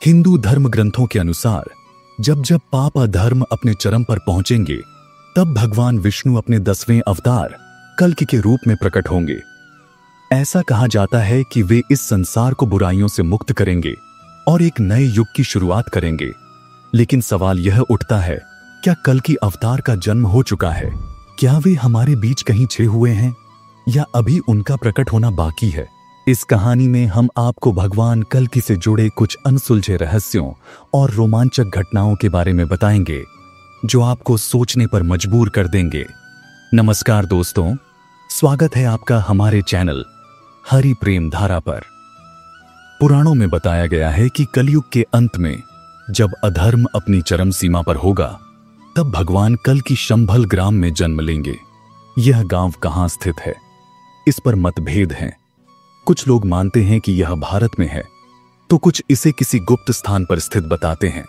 हिंदू धर्म ग्रंथों के अनुसार जब जब पाप अधर्म अपने चरम पर पहुंचेंगे, तब भगवान विष्णु अपने 10वें अवतार कल्कि के रूप में प्रकट होंगे। ऐसा कहा जाता है कि वे इस संसार को बुराइयों से मुक्त करेंगे और एक नए युग की शुरुआत करेंगे। लेकिन सवाल यह उठता है, क्या कल्कि अवतार का जन्म हो चुका है? क्या वे हमारे बीच कहीं छे हुए हैं या अभी उनका प्रकट होना बाकी है? इस कहानी में हम आपको भगवान कल्कि से जुड़े कुछ अनसुलझे रहस्यों और रोमांचक घटनाओं के बारे में बताएंगे, जो आपको सोचने पर मजबूर कर देंगे। नमस्कार दोस्तों, स्वागत है आपका हमारे चैनल हरि प्रेम धारा पर। पुराणों में बताया गया है कि कलयुग के अंत में जब अधर्म अपनी चरम सीमा पर होगा, तब भगवान कल्कि शंभल ग्राम में जन्म लेंगे। यह गांव कहां स्थित है, इस पर मतभेद हैं। कुछ लोग मानते हैं कि यह भारत में है, तो कुछ इसे किसी गुप्त स्थान पर स्थित बताते हैं।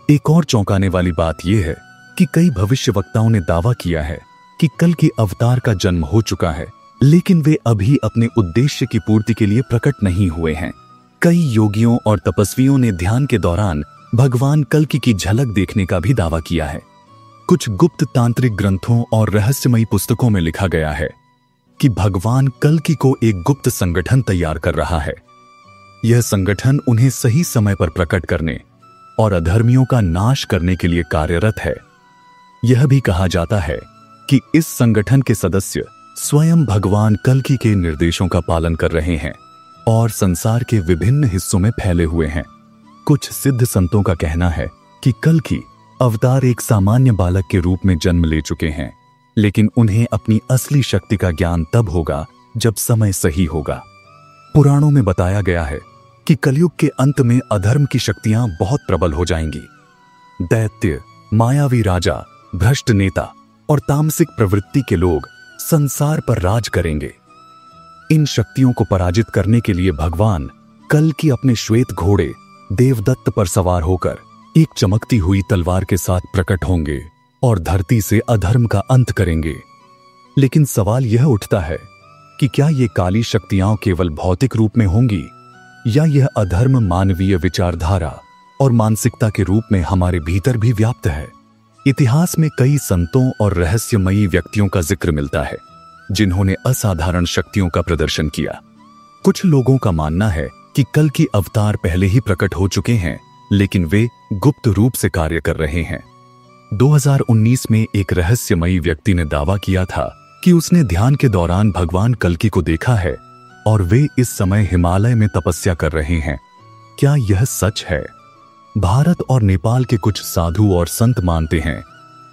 एक और चौंकाने वाली बात यह है कि कई भविष्यवक्ताओं ने दावा किया है कि कल्कि अवतार का जन्म हो चुका है, लेकिन वे अभी अपने उद्देश्य की पूर्ति के लिए प्रकट नहीं हुए हैं। कई योगियों और तपस्वियों ने ध्यान के दौरान भगवान कल्कि की झलक देखने का भी दावा किया है। कुछ गुप्त तांत्रिक ग्रंथों और रहस्यमयी पुस्तकों में लिखा गया है कि भगवान कल्कि को एक गुप्त संगठन तैयार कर रहा है। यह संगठन उन्हें सही समय पर प्रकट करने और अधर्मियों का नाश करने के लिए कार्यरत है। यह भी कहा जाता है कि इस संगठन के सदस्य स्वयं भगवान कल्कि के निर्देशों का पालन कर रहे हैं और संसार के विभिन्न हिस्सों में फैले हुए हैं। कुछ सिद्ध संतों का कहना है कि कल्कि अवतार एक सामान्य बालक के रूप में जन्म ले चुके हैं, लेकिन उन्हें अपनी असली शक्ति का ज्ञान तब होगा जब समय सही होगा। पुराणों में बताया गया है कि कलयुग के अंत में अधर्म की शक्तियां बहुत प्रबल हो जाएंगी। दैत्य, मायावी राजा, भ्रष्ट नेता और तामसिक प्रवृत्ति के लोग संसार पर राज करेंगे। इन शक्तियों को पराजित करने के लिए भगवान कल्कि अपने श्वेत घोड़े देवदत्त पर सवार होकर एक चमकती हुई तलवार के साथ प्रकट होंगे और धरती से अधर्म का अंत करेंगे। लेकिन सवाल यह उठता है कि क्या ये काली शक्तियां केवल भौतिक रूप में होंगी या यह अधर्म मानवीय विचारधारा और मानसिकता के रूप में हमारे भीतर भी व्याप्त है? इतिहास में कई संतों और रहस्यमयी व्यक्तियों का जिक्र मिलता है जिन्होंने असाधारण शक्तियों का प्रदर्शन किया। कुछ लोगों का मानना है कि कल्कि अवतार पहले ही प्रकट हो चुके हैं, लेकिन वे गुप्त रूप से कार्य कर रहे हैं। 2019 में एक रहस्यमयी व्यक्ति ने दावा किया था कि उसने ध्यान के दौरान भगवान कल्कि को देखा है और वे इस समय हिमालय में तपस्या कर रहे हैं। क्या यह सच है? भारत और नेपाल के कुछ साधु और संत मानते हैं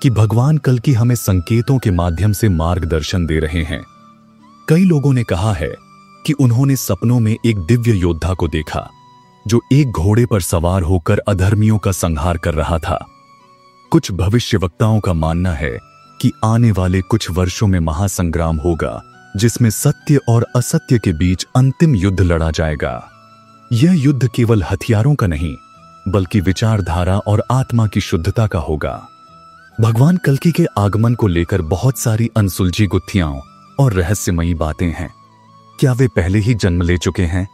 कि भगवान कल्कि हमें संकेतों के माध्यम से मार्गदर्शन दे रहे हैं। कई लोगों ने कहा है कि उन्होंने सपनों में एक दिव्य योद्धा को देखा जो एक घोड़े पर सवार होकर अधर्मियों का संहार कर रहा था। कुछ भविष्यवक्ताओं का मानना है कि आने वाले कुछ वर्षों में महासंग्राम होगा, जिसमें सत्य और असत्य के बीच अंतिम युद्ध लड़ा जाएगा। यह युद्ध केवल हथियारों का नहीं, बल्कि विचारधारा और आत्मा की शुद्धता का होगा। भगवान कल्कि के आगमन को लेकर बहुत सारी अनसुलझी गुत्थियां और रहस्यमयी बातें हैं। क्या वे पहले ही जन्म ले चुके हैं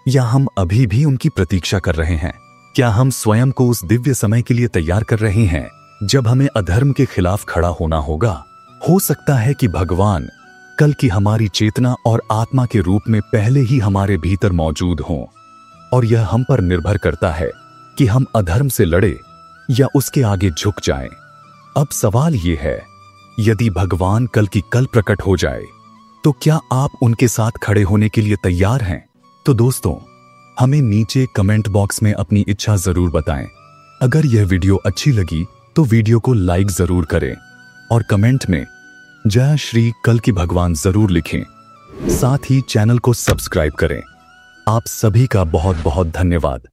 या हम अभी भी उनकी प्रतीक्षा कर रहे हैं? क्या हम स्वयं को उस दिव्य समय के लिए तैयार कर रहे हैं जब हमें अधर्म के खिलाफ खड़ा होना होगा? हो सकता है कि भगवान कल्कि हमारी चेतना और आत्मा के रूप में पहले ही हमारे भीतर मौजूद हों, और यह हम पर निर्भर करता है कि हम अधर्म से लड़े या उसके आगे झुक जाएं। अब सवाल यह है, यदि भगवान कल्कि कल प्रकट हो जाए, तो क्या आप उनके साथ खड़े होने के लिए तैयार हैं? तो दोस्तों, हमें नीचे कमेंट बॉक्स में अपनी इच्छा जरूर बताएं। अगर यह वीडियो अच्छी लगी तो वीडियो को लाइक जरूर करें और कमेंट में जय श्री कल्कि भगवान जरूर लिखें। साथ ही चैनल को सब्सक्राइब करें। आप सभी का बहुत बहुत धन्यवाद।